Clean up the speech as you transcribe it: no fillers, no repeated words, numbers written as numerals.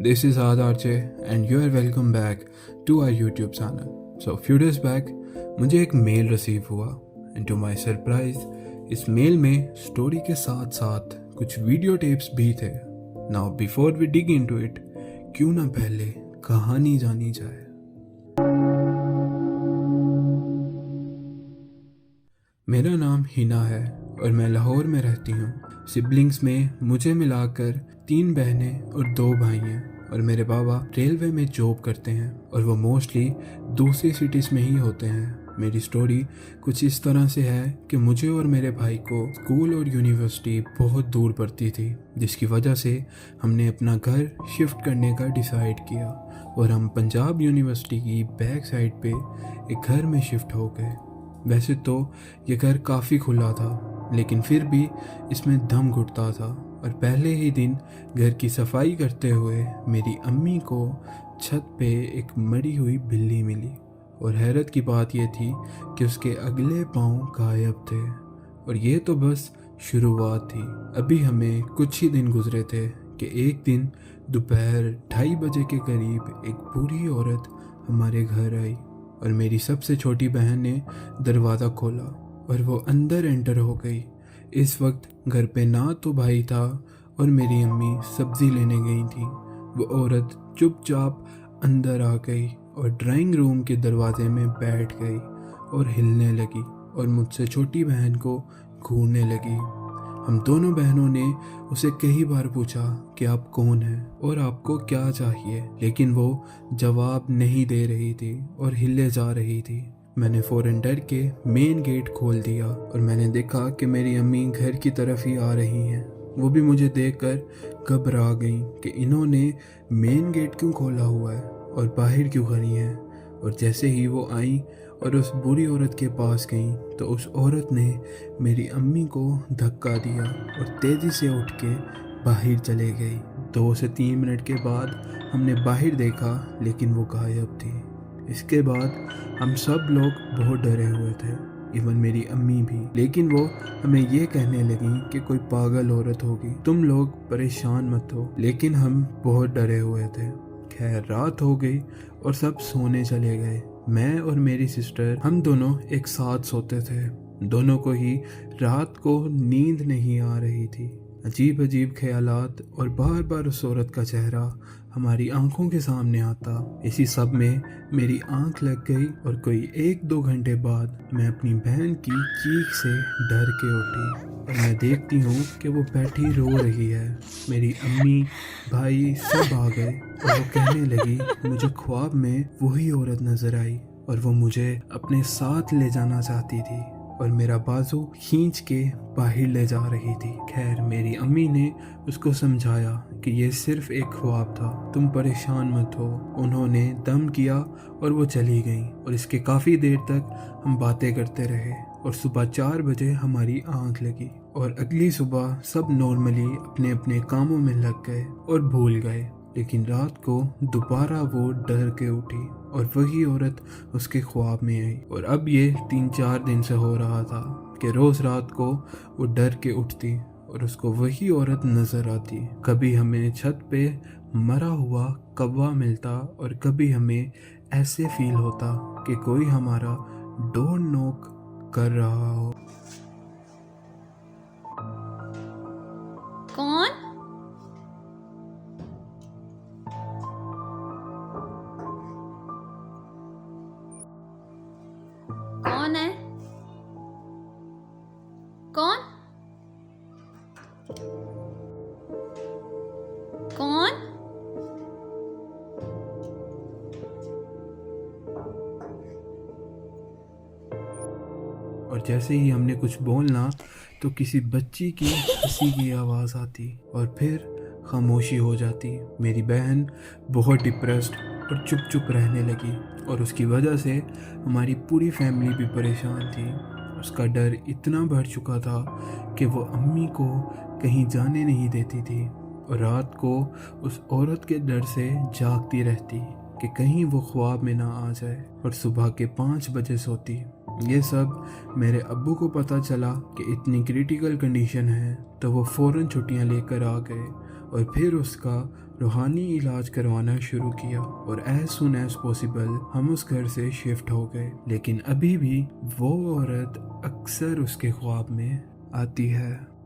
This is Adarche and you are welcome back to our YouTube channel. So few days back मुझे एक mail receive हुआ and to my surprise इस mail में story के साथ साथ कुछ वीडियो टेप्स भी थे. Now before we dig into it, क्यों ना पहले कहानी जानी जाए. मेरा नाम हिना है और मैं लाहौर में रहती हूँ. सिबलिंग्स में मुझे मिलाकर 3 बहनें और 2 भाई हैं और मेरे बाबा रेलवे में जॉब करते हैं और वो मोस्टली दूसरी सिटीज़ में ही होते हैं. मेरी स्टोरी कुछ इस तरह से है कि मुझे और मेरे भाई को स्कूल और यूनिवर्सिटी बहुत दूर पड़ती थी, जिसकी वजह से हमने अपना घर शिफ्ट करने का डिसाइड किया और हम पंजाब यूनिवर्सिटी की बैक साइड पे एक घर में शिफ्ट हो गए. वैसे तो ये घर काफ़ी खुला था, लेकिन फिर भी इसमें दम घुटता था और पहले ही दिन घर की सफाई करते हुए मेरी अम्मी को छत पे एक मरी हुई बिल्ली मिली और हैरत की बात यह थी कि उसके अगले पाँव गायब थे. और ये तो बस शुरुआत थी. अभी हमें कुछ ही दिन गुजरे थे कि एक दिन दोपहर 2:30 बजे के करीब एक बूढ़ी औरत हमारे घर आई और मेरी सबसे छोटी बहन ने दरवाज़ा खोला और वो अंदर एंटर हो गई. इस वक्त घर पे ना तो भाई था और मेरी अम्मी सब्ज़ी लेने गई थी. वो औरत चुपचाप अंदर आ गई और ड्राइंग रूम के दरवाजे में बैठ गई और हिलने लगी और मुझसे छोटी बहन को घूरने लगी. हम दोनों बहनों ने उसे कई बार पूछा कि आप कौन हैं और आपको क्या चाहिए, लेकिन वो जवाब नहीं दे रही थी और हिले जा रही थी. मैंने फ़ौरन डर के मेन गेट खोल दिया और मैंने देखा कि मेरी अम्मी घर की तरफ ही आ रही हैं. वो भी मुझे देखकर घबरा गई कि इन्होंने मेन गेट क्यों खोला हुआ है और बाहर क्यों खड़ी हैं. और जैसे ही वो आई और उस बूढ़ी औरत के पास गई तो उस औरत ने मेरी अम्मी को धक्का दिया और तेज़ी से उठ के बाहर चले गई. 2 से 3 मिनट के बाद हमने बाहर देखा, लेकिन वो गायब थी. इसके बाद हम सब लोग बहुत डरे हुए थे, इवन मेरी अम्मी भी. लेकिन वो हमें ये कहने लगी कि कोई पागल औरत होगी, तुम लोग परेशान मत हो. लेकिन हम बहुत डरे हुए थे. खैर रात हो गई और सब सोने चले गए. मैं और मेरी सिस्टर हम दोनों एक साथ सोते थे. दोनों को ही रात को नींद नहीं आ रही थी. अजीब अजीब ख्यालात और बार बार उस औरत का चेहरा हमारी आंखों के सामने आता. इसी सब में मेरी आंख लग गई और कोई 1-2 घंटे बाद मैं अपनी बहन की चीख से डर के उठी और मैं देखती हूँ कि वो बैठी रो रही है. मेरी अम्मी भाई सब आ गए और वो कहने लगी मुझे ख्वाब में वही औरत नजर आई और वो मुझे अपने साथ ले जाना चाहती थी और मेरा बाजू खींच के बाहर ले जा रही थी. खैर मेरी अम्मी ने उसको समझाया कि ये सिर्फ एक ख्वाब था, तुम परेशान मत हो. उन्होंने दम किया और वो चली गई और इसके काफ़ी देर तक हम बातें करते रहे और सुबह 4 बजे हमारी आंख लगी और अगली सुबह सब नॉर्मली अपने अपने कामों में लग गए और भूल गए. लेकिन रात को दोबारा वो डर के उठी और वही औरत उसके ख्वाब में आई. और अब ये 3-4 दिन से हो रहा था कि रोज़ रात को वो डर के उठती और उसको वही औरत नज़र आती. कभी हमें छत पे मरा हुआ कौवा मिलता और कभी हमें ऐसे फील होता कि कोई हमारा डोर नॉक कर रहा हो. कौन? कौन है? कौन? कौन? और जैसे ही हमने कुछ बोलना तो किसी बच्ची की हंसी की आवाज़ आती और फिर खामोशी हो जाती. मेरी बहन बहुत डिप्रेस्ड और चुप चुप रहने लगी और उसकी वजह से हमारी पूरी फैमिली भी परेशान थी. उसका डर इतना बढ़ चुका था कि वो अम्मी को कहीं जाने नहीं देती थी और रात को उस औरत के डर से जागती रहती कि कहीं वो ख्वाब में ना आ जाए और सुबह के 5 बजे सोती. ये सब मेरे अब्बू को पता चला कि इतनी क्रिटिकल कंडीशन है तो वो फ़ौरन छुट्टियां लेकर आ गए और फिर उसका रूहानी इलाज करवाना शुरू किया और एज सुन एज पॉसिबल हम उस घर से शिफ्ट हो गए। लेकिन अभी भी वो औरत अक्सर उसके ख्वाब में आती है।